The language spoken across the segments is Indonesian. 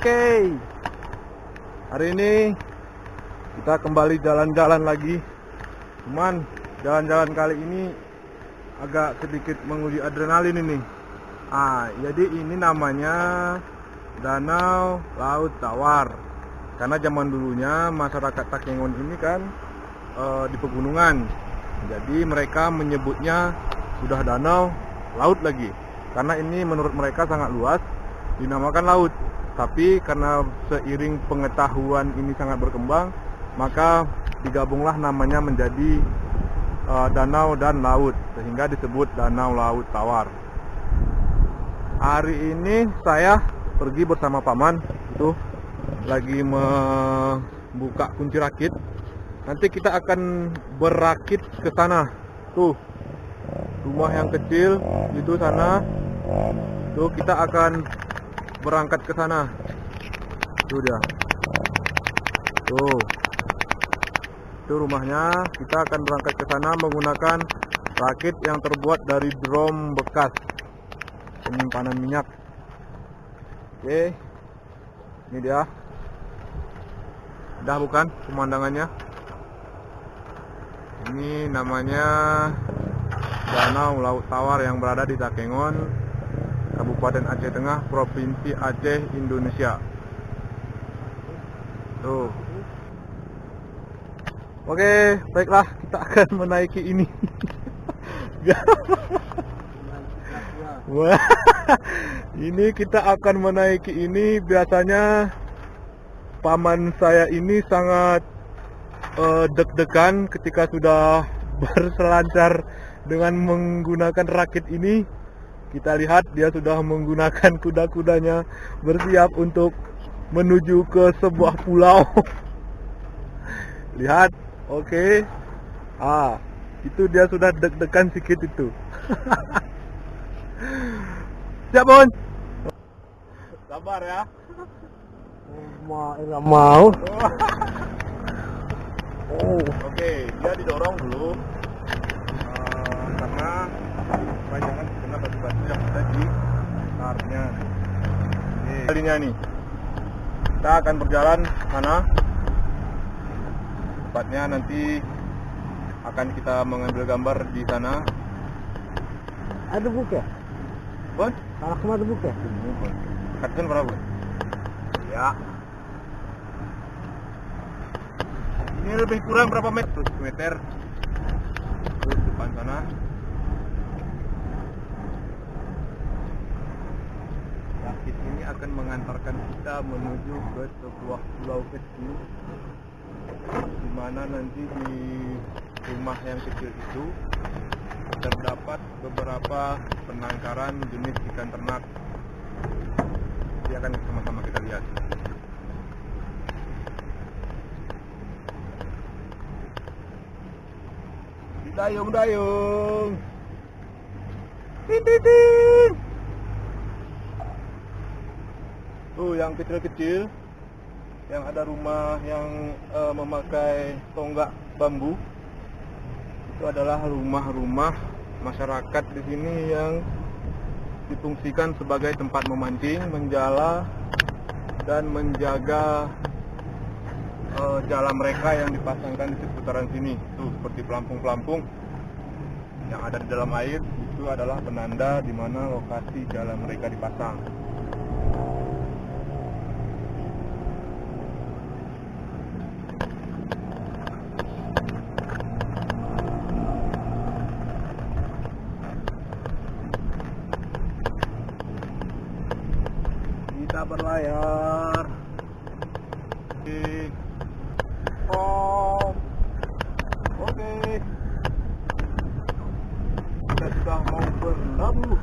Oke, hari ini kita kembali jalan-jalan lagi. Cuman jalan-jalan kali ini agak sedikit menguji adrenalin ini. Jadi ini namanya Danau Laut Tawar. Karena zaman dulunya masyarakat Takengon ini kan di pegunungan. Jadi mereka menyebutnya sudah danau laut lagi. Karena ini menurut mereka sangat luas, dinamakan laut. Tapi karena seiring pengetahuan ini sangat berkembang, maka digabunglah namanya menjadi danau dan laut, sehingga disebut Danau Laut Tawar. Hari ini saya pergi bersama paman, itu lagi membuka kunci rakit. Nanti kita akan berakit ke sana. Tuh, rumah yang kecil itu sana. Tuh, kita akan berangkat ke sana. Tuh dia. Tuh. Itu rumahnya. Kita akan berangkat ke sana menggunakan rakit yang terbuat dari drum bekas penyimpanan minyak. Oke. Ini dia. Udah bukan pemandangannya? Ini namanya Danau Laut Tawar yang berada di Takengon, Kabupaten Aceh Tengah, Provinsi Aceh, Indonesia. Tuh. Oke, baiklah, kita akan menaiki ini. Wah, ini kita akan menaiki ini. Biasanya paman saya ini sangat deg-degan ketika sudah berselancar dengan menggunakan rakit ini. Kita lihat dia sudah menggunakan kuda-kudanya bersiap untuk menuju ke sebuah pulau. Lihat, oke. Itu dia sudah deg-degan sedikit itu. Siap, Bon? Sabar ya. Enggak mau. Oke, dia didorong dulu karena jangan kena batu-batu yang ada di tarnya. Kalinya nih, kita akan berjalan sana. Tepatnya nanti akan kita mengambil gambar di sana. Ada buka? Bon? Anak kemana buka? Katakan berapa? Ya. Ini lebih kurang berapa meter? 100 meter. Terus depan sana. Rakit ini akan mengantarkan kita menuju ke sebuah pulau kecil, di mana nanti di rumah yang kecil itu terdapat beberapa penangkaran jenis ikan ternak. Nanti akan sama-sama kita lihat. Dayung-dayung. Tin. Tuh yang kecil-kecil, yang ada rumah yang memakai tonggak bambu. Itu adalah rumah-rumah masyarakat di sini yang difungsikan sebagai tempat memancing, menjala, dan menjaga jala mereka yang dipasangkan di seputaran sini. Tuh, seperti pelampung-pelampung yang ada di dalam air, itu adalah penanda di mana lokasi jala mereka dipasang. Kita berlayar. Oke. Kita sudah mau berlabuh.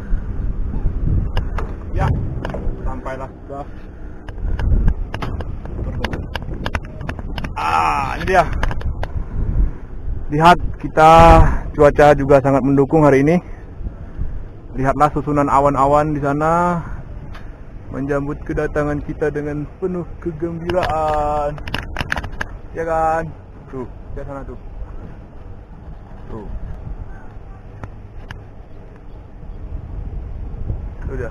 Ya, sampailah sudah. Ini dia. Lihat, kita cuaca juga sangat mendukung hari ini. Lihatlah susunan awan-awan di sana menjambut kedatangan kita dengan penuh kegembiraan. Ya kan? Tuh, di sana tuh. Tuh. Udah.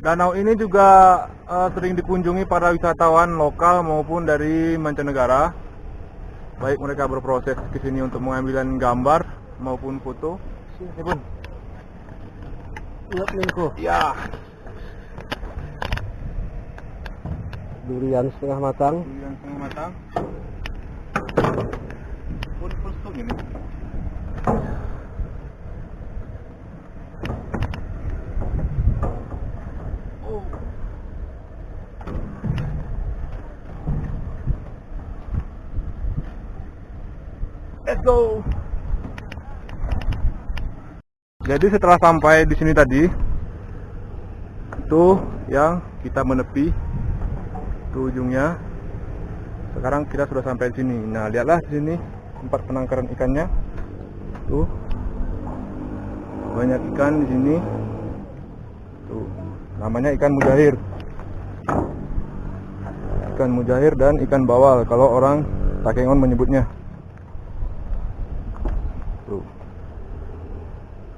Danau ini juga sering dikunjungi para wisatawan lokal maupun dari mancanegara. Baik mereka berproses ke sini untuk mengambil gambar maupun foto. Ini pun. Lihat lingko. Ya. Durian setengah matang. Durian setengah matang. Pun pusung ini. Let's go. Jadi setelah sampai di sini tadi, itu yang kita menepi ke ujungnya. Sekarang kita sudah sampai di sini. Nah, lihatlah di sini tempat penangkaran ikannya. Tuh. Banyak ikan di sini. Tuh. Namanya ikan mujair. Ikan mujair dan ikan bawal kalau orang Takengon menyebutnya. Tuh.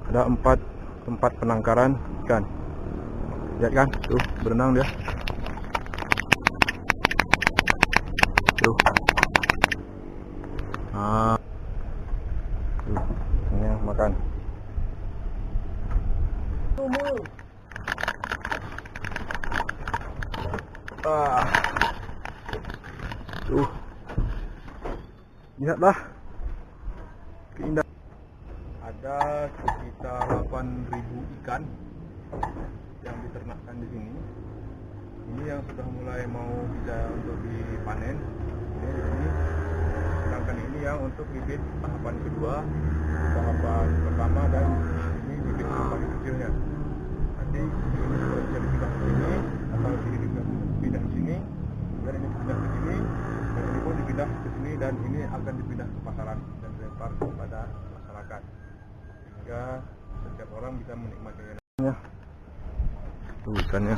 Ada 4 tempat penangkaran ikan. Lihat kan? Tuh, berenang dia. Tuh. Ah. Tuh, ini makan. Ah. Tuh. Lihatlah keindahan. Ada sekitar 8.000 ikan yang diternakkan di sini. Ini yang sudah mulai mau bisa untuk dipanen. Ini di sini. Sedangkan ini yang untuk bibit tahapan kedua, tahapan pertama, dan ini bibit yang paling kecilnya. Nanti ini sudah bisa dipindah ke sini atau ini dipindah ke sini, dan ini dipindah ke sini, dan ini pun dipindah ke sini, dan ini akan dipindah ke pasaran dan dilempar kepada masyarakat. Sehingga setiap orang bisa menikmatinya. Tuh ikannya.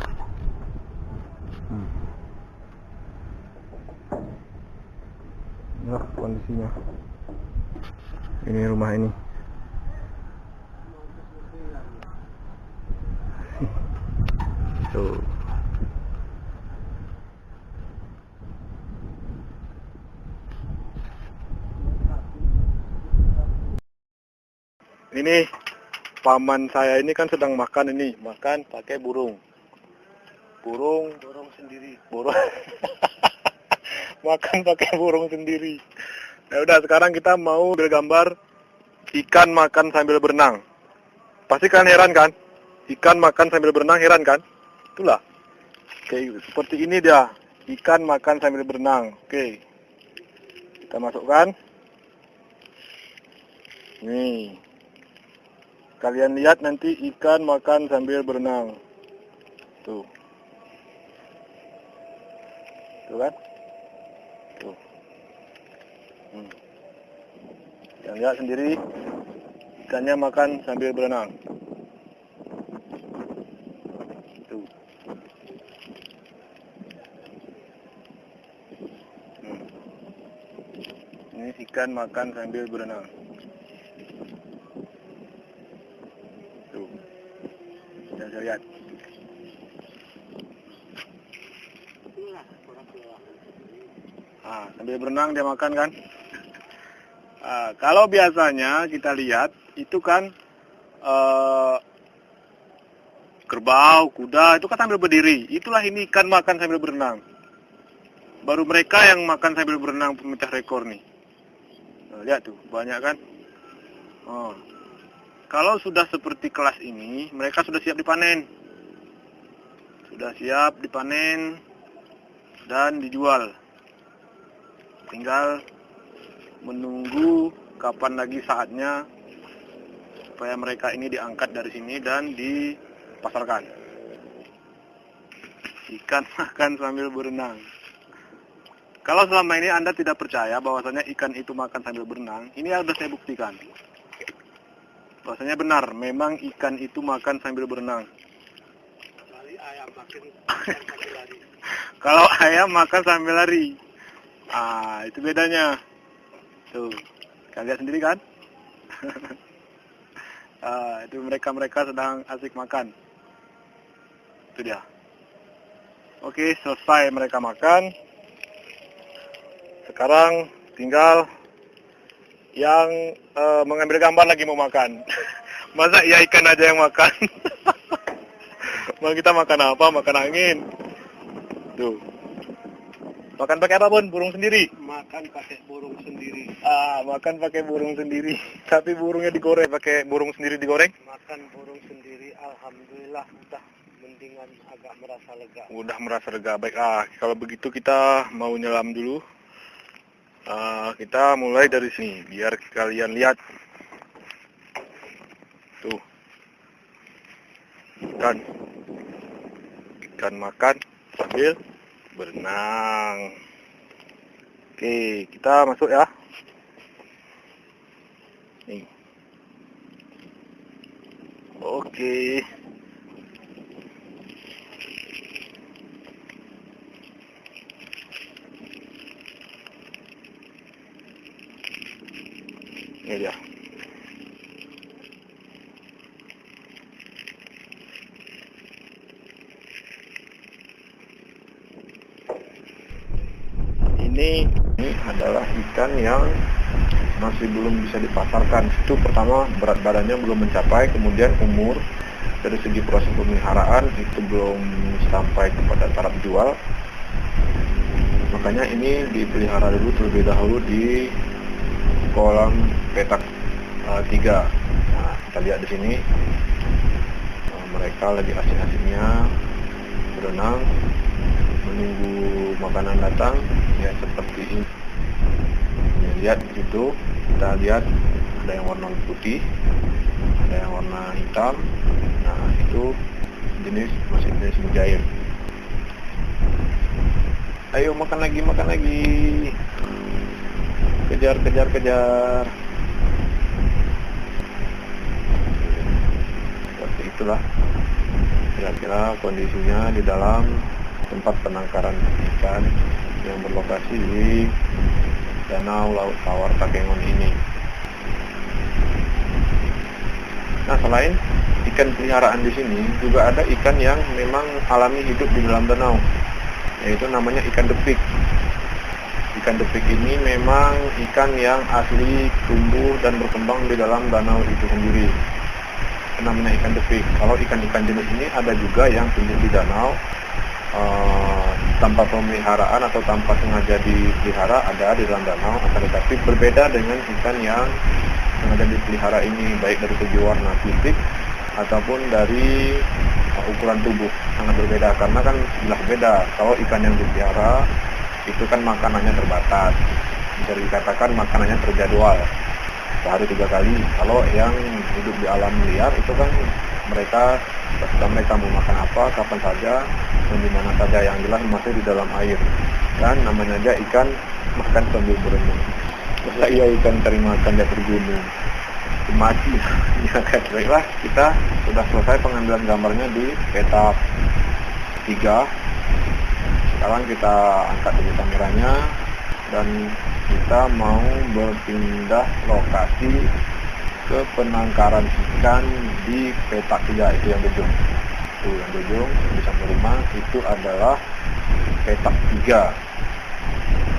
Inilah kondisinya. Ini rumah ini. Tuh. Ini paman saya ini kan sedang makan ini, makan pakai burung sendiri, makan pakai burung sendiri. Ya udah, sekarang kita mau bergambar ikan makan sambil berenang. Pasti kalian heran kan? Ikan makan sambil berenang, heran kan? Itulah. Oke, seperti ini dia, ikan makan sambil berenang. Oke, kita masukkan. Nih. Kalian lihat nanti ikan makan sambil berenang. Tuh. Tuh kan? Tuh. Kalian lihat sendiri, ikannya makan sambil berenang. Tuh. Ini ikan makan sambil berenang. Saya lihat. Sambil berenang dia makan kan. Kalau biasanya kita lihat itu kan kerbau, kuda itu kan sambil berdiri. Itulah ini ikan makan sambil berenang. Baru mereka yang makan sambil berenang pemecah rekor nih. Lihat tuh, banyak kan. Kalau sudah seperti kelas ini, mereka sudah siap dipanen. Sudah siap dipanen dan dijual. Tinggal menunggu kapan lagi saatnya supaya mereka ini diangkat dari sini dan dipasarkan. Ikan makan sambil berenang. Kalau selama ini Anda tidak percaya bahwasanya ikan itu makan sambil berenang, ini sudah saya buktikan. Bahwasanya benar, memang ikan itu makan sambil berenang. Kalau ayam makan sambil lari. Itu bedanya. Tuh, kalian lihat sendiri kan? Itu mereka sedang asik makan. Itu dia. Oke, selesai mereka makan. Sekarang tinggal yang mengambil gambar lagi mau makan. Masa ya ikan aja yang makan? Mau kita makan apa? Makan angin. Tuh. Makan pakai apa, Bun? Burung sendiri? Makan pakai burung sendiri. Makan pakai burung sendiri. Tapi burungnya digoreng, pakai burung sendiri digoreng? Makan burung sendiri, alhamdulillah udah mendingan, agak merasa lega. Udah merasa lega. Baik, kalau begitu kita mau nyelam dulu. Kita mulai dari sini, biar kalian lihat. Tuh. Ikan makan sambil berenang. Oke, kita masuk ya. Nih. Oke. Ini dia. Ini adalah ikan yang masih belum bisa dipasarkan. Itu pertama, berat badannya belum mencapai, kemudian umur dari segi proses pemeliharaan itu belum sampai kepada taraf jual. Makanya ini dipelihara dulu terlebih dahulu di kolam petak 3. Nah, kita lihat di sini mereka lagi asik-asiknya berenang menunggu makanan datang, ya seperti ini. Lihat di situ, kita lihat ada yang warna putih, ada yang warna hitam. Nah, itu masih jenis mujair. Ayo makan lagi. Kejar. Seperti itulah kira-kira kondisinya di dalam tempat penangkaran ikan yang berlokasi di Danau Laut Tawar Takengon ini. Nah, selain ikan peliharaan di sini, juga ada ikan yang memang alami hidup di dalam danau, yaitu namanya ikan depik. Ikan depik ini memang ikan yang asli tumbuh dan berkembang di dalam danau itu sendiri. Namanya ikan depik. Kalau ikan-ikan jenis ini ada juga yang tumbuh di danau tanpa pemeliharaan atau tanpa sengaja dipelihara, ada di dalam danau, akan tetapi berbeda dengan ikan yang sengaja dipelihara ini, baik dari segi warna fisik ataupun dari ukuran tubuh. Sangat berbeda, karena kan jelas beda. Kalau ikan yang dipelihara itu kan makanannya terbatas, bisa dikatakan makanannya terjadwal, sehari 3 kali. Kalau yang hidup di alam liar itu kan mereka mau makan apa, kapan saja, dan di mana saja, yang jelas masih di dalam air. Dan namanya aja ikan makan sambil berenang. Masa iya ikan cari makan di atas gunung? Mati. Ya kan. Baiklah, kita sudah selesai pengambilan gambarnya di petak 3. Sekarang kita angkat dulu kameranya dan kita mau berpindah lokasi ke penangkaran ikan di petak 3, itu yang ujung. Tuh yang ujung di samping rumah itu adalah petak 3.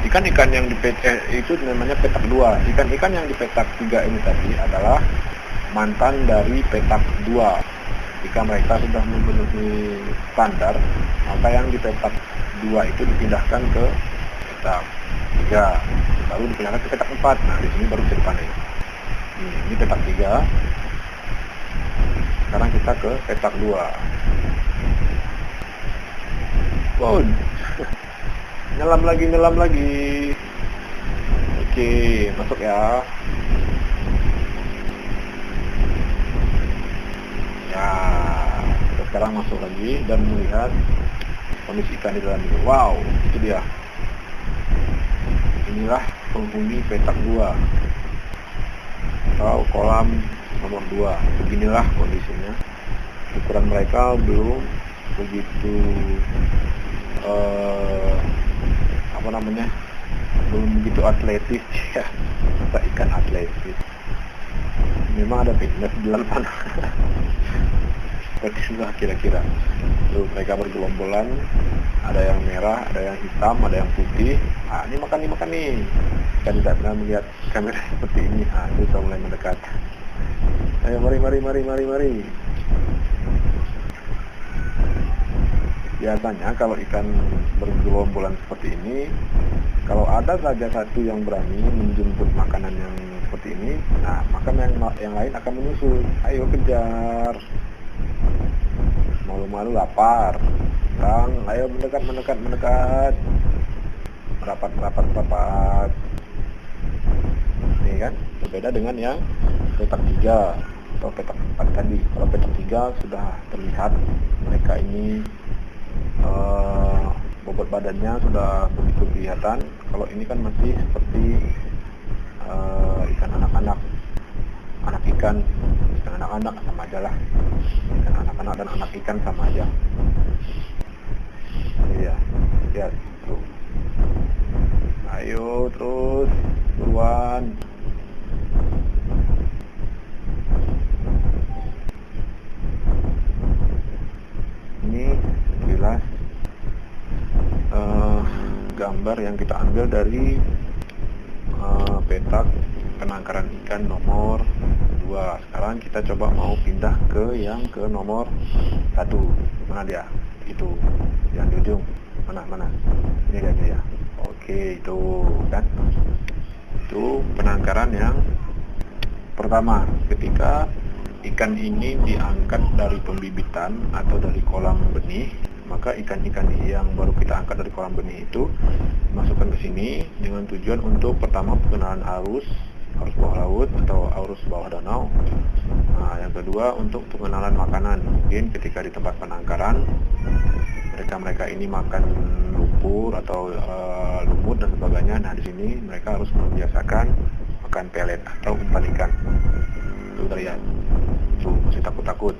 Ikan-ikan yang di itu namanya petak 2. Ikan-ikan yang di petak 3 ini tadi adalah mantan dari petak 2. Jika mereka sudah memenuhi standar, maka yang di petak 2 itu dipindahkan ke petak 3, baru dipindahkan ke petak 4. Nah, di sini baru bisa dipanen. Ini petak 3. Sekarang kita ke petak 2. Wow. Nyelam lagi. Oke, masuk ya. Ya, kita sekarang masuk lagi dan melihat kondisi ikan di dalam ini. Wow, itu dia. Inilah penghuni petak 2 atau kolam nomor 2. Beginilah kondisinya. Ukuran mereka belum begitu belum begitu atletis ya. Masa ikan atletis, memang ada fitness di dalam sana. seperti itulah kira-kira. Tuh mereka bergelombolan, ada yang merah, ada yang hitam, ada yang putih. Ah, ini makan nih. Kan tidak pernah melihat kamera seperti ini. Ah, itu sudah mulai mendekat. Ayo mari. Biasanya kalau ikan bergelombolan seperti ini, kalau ada saja satu yang berani menjemput makanan yang seperti ini, nah maka yang lain akan menyusul. Ayo kejar. Malu-malu lapar. Ayo mendekat. Merapat. Ini kan berbeda dengan yang petak 3 atau petak 4 tadi. Kalau petak 3 sudah terlihat mereka ini bobot badannya sudah begitu kelihatan. Kalau ini kan masih seperti ikan anak-anak sama aja lah. Ikan anak-anak dan anak ikan sama aja. Iya, lihat tuh. Ayo terus buruan. Ini sekilas gambar yang kita ambil dari petak penangkaran ikan nomor 2. Sekarang kita coba mau pindah ke nomor 1. Mana dia? Itu yang di ujung. Mana? Ini dia. Oke, itu kan. Itu penangkaran yang pertama. Ketika ikan ini diangkat dari pembibitan atau dari kolam benih, maka ikan-ikan yang baru kita angkat dari kolam benih itu dimasukkan ke sini dengan tujuan untuk pertama pengenalan arus bawah laut atau arus bawah danau. Nah, yang kedua untuk pengenalan makanan. Mungkin ketika di tempat penangkaran mereka ini makan lumpur atau lumut dan sebagainya. Nah, di sini mereka harus membiasakan makan pelet atau umpan ikan. Tuh terlihat. Tuh masih takut.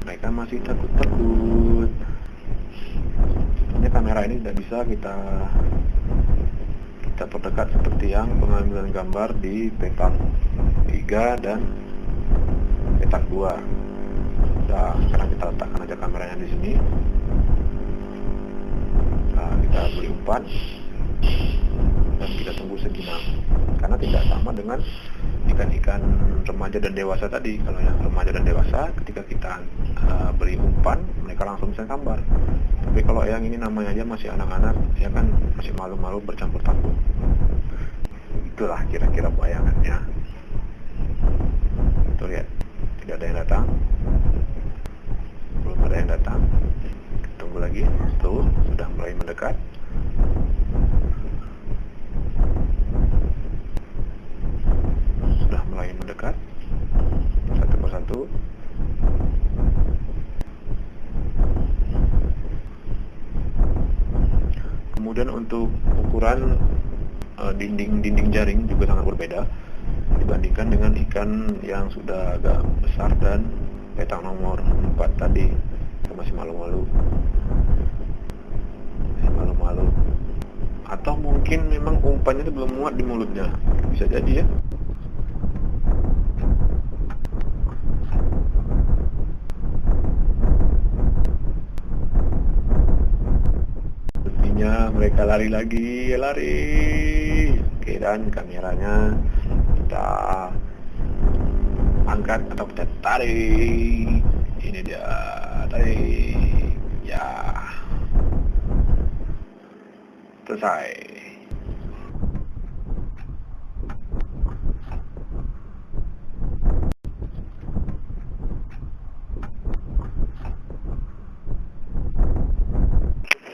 Mereka masih takut. Ini kamera ini tidak bisa kita perdekat seperti yang pengambilan gambar di petak 3 dan petak 2. Nah, sekarang kita letakkan aja kameranya di sini. Nah, kita beri umpan dan kita tunggu sejenak. Karena tidak sama dengan ikan-ikan remaja dan dewasa tadi. Kalau yang remaja dan dewasa, ketika kita beri umpan, mereka langsung bisa sambar. Tapi kalau yang ini namanya aja masih anak-anak, ya kan masih malu-malu bercampur takut. Itulah kira-kira bayangannya. Tuh lihat, tidak ada yang datang. Belum ada yang datang. Tunggu lagi. Tuh, sudah mulai mendekat. Satu persatu. Kemudian untuk ukuran dinding jaring juga sangat berbeda dibandingkan dengan ikan yang sudah agak besar dan petak nomor 4 tadi. Masih malu-malu. Atau mungkin memang umpannya itu belum muat di mulutnya. Bisa jadi ya. Mereka lari lagi. Oke, dan kameranya kita angkat atau kita tarik. Ini dia, tarik. Ya, selesai.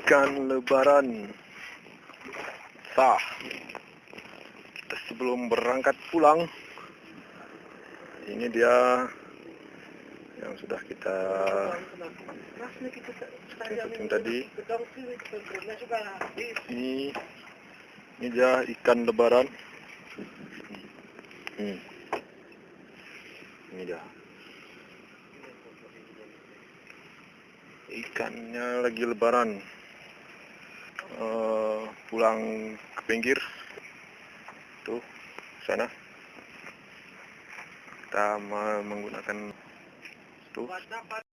Ikan lebaran sah. Kita sebelum berangkat pulang, ini dia yang sudah kita syuting tadi. Ini dia ikan lebaran. Ini dia. Ikannya lagi lebaran. Pulang ke pinggir tuh sana kita menggunakan Tuh, Cuaca panas,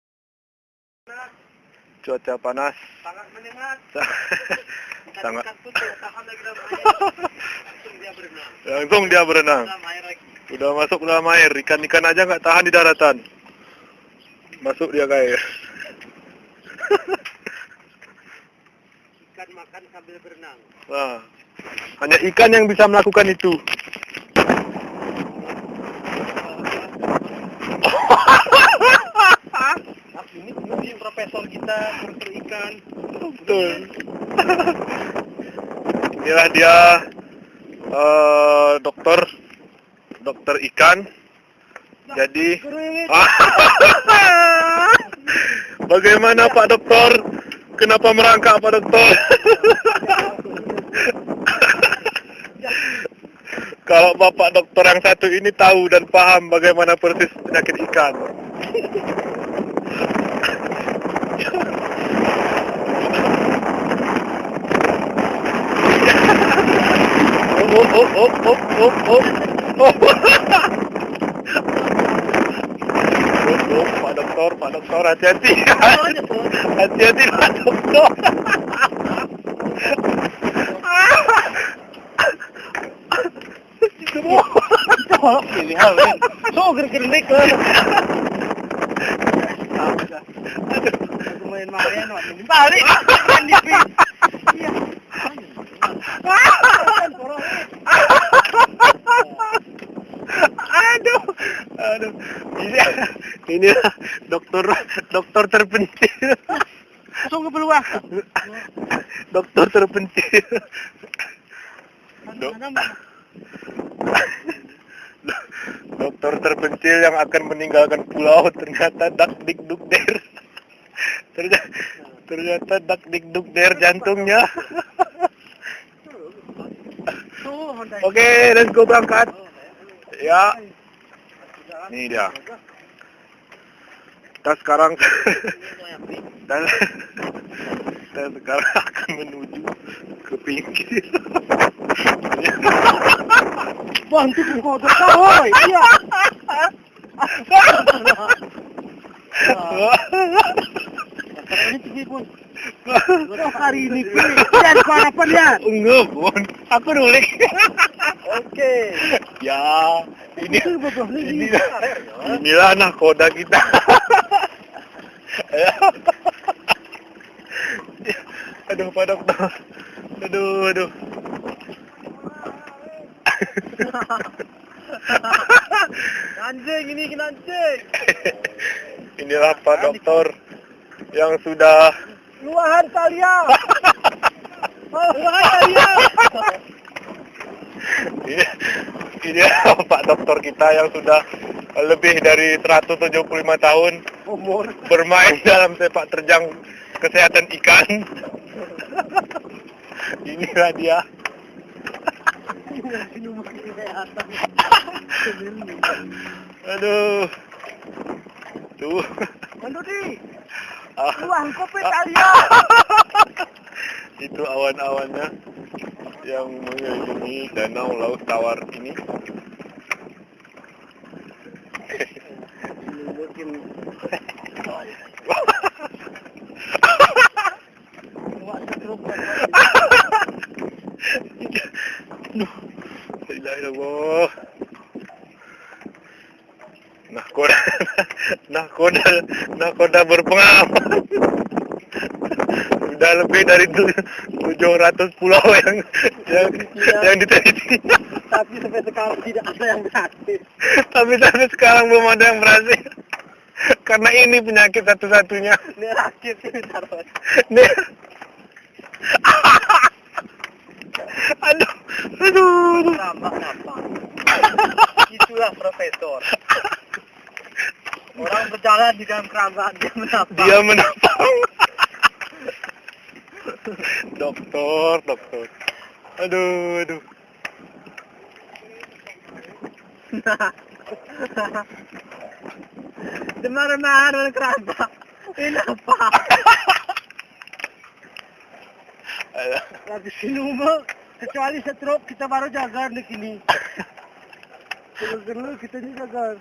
cuaca panas. sangat menyengat. Sangat. Ikan pun tidak tahan lagi dalam air. Langsung dia berenang. Langsung dia berenang. Dalam air lagi. Udah masuk dalam air. Ikan-ikan aja nggak tahan di daratan. Masuk dia ke air. Ikan makan sambil berenang. Nah, hanya ikan yang bisa melakukan itu. Ini profesor kita, profesor ikan. Betul. Inilah dia dokter ikan. Jadi, bagaimana Pak Dokter? Kenapa merangkak Pak Dokter? Kalau Bapak Dokter yang satu ini tahu dan paham bagaimana persis penyakit ikan. Pak Dokter, hati-hati. Hati-hati Pak Dokter. So, gergerik lah. Main-main, balik. Aduh, ini dokter terpencil. Sungguh peluang. Dokter terpencil. Dokter terpencil yang akan meninggalkan pulau ternyata dakdikdukder. Ternyata dakdikdukder jantungnya. Oke, let's go berangkat. Ya. Ini dia. Kita sekarang akan menuju ke pinggir. Bantu kok tahu. Iya. Ini tinggi pun. Hari ini lihat apa lihat. Enggak, Bun. Aku nulis. Oke. Ya, inilah nahkoda kita. Aduh, Pak Dokter. Aduh. Anjing ini kena anjing. Inilah Pak Dokter yang sudah Luahan kalian. Luahan kalian. Ini Pak Dokter kita yang sudah lebih dari 175 tahun Umur. bermain dalam sepak terjang kesehatan ikan. Inilah dia. Aduh. Tuh. Mandudi. Luang kopi kalian. Itu awan-awannya yang mengelilingi danau Laut Tawar ini. Nahkoda berpengalaman. Sudah lebih dari 700 pulau yang diteliti. Tapi sampai sekarang tidak ada yang berhasil. Tapi sampai sekarang belum ada yang berhasil. Karena ini penyakit satu-satunya. Ini rakit ini taruh. Aduh. Apa? Itulah profesor. Orang berjalan di dalam keramba dia menapang. Dokter. Aduh. Demar-demar dengan keramba. Ini apa? Habis minum, kecuali setruk kita baru jaga di sini. Dulu kita ini jaga.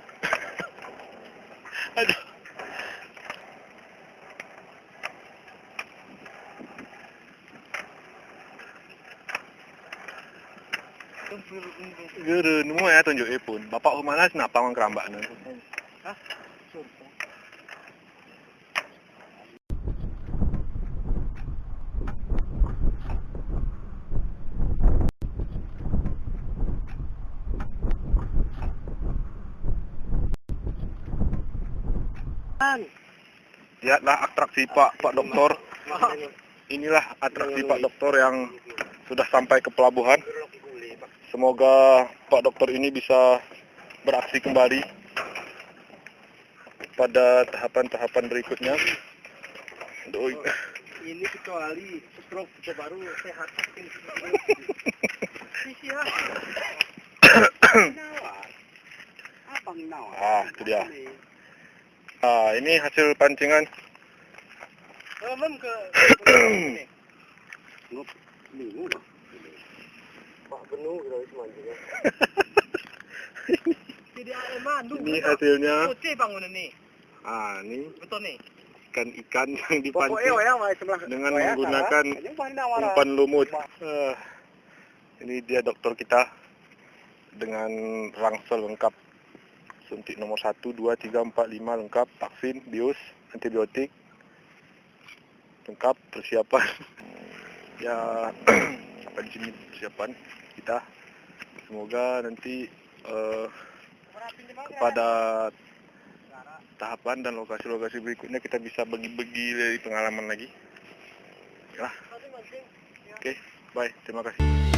Aduh. Guru, nemu ya tunjuk pun. Bapak kemana kenapa orang kerambak nih? Hah? Surta. Lihatlah atraksi Pak Doktor. Inilah atraksi Pak Doktor yang sudah sampai ke pelabuhan. Semoga Pak Doktor ini bisa beraksi kembali pada tahapan-tahapan berikutnya. Doi. Ini kecuali stroke kita baru sehat. Sia. Abang nawa. Ah, itu dia. Ah, ini hasil pancingan. Belum ke minggu. Pak Benu kira semuanya. Tidak ada mandu. Ini hasilnya. Putih bangunan nih. Ah, ini Betul nih. ikan yang dipancing dengan menggunakan umpan lumut. Ini dia dokter kita dengan rangsel lengkap, suntik nomor 1, 2, 3, 4, 5 lengkap, vaksin, bius, antibiotik lengkap, persiapan. Ya, sampai di sini persiapan kita. Semoga nanti kepada tahapan dan lokasi-lokasi berikutnya kita bisa bagi-bagi dari pengalaman lagi. Ya. Oke, bye. Terima kasih.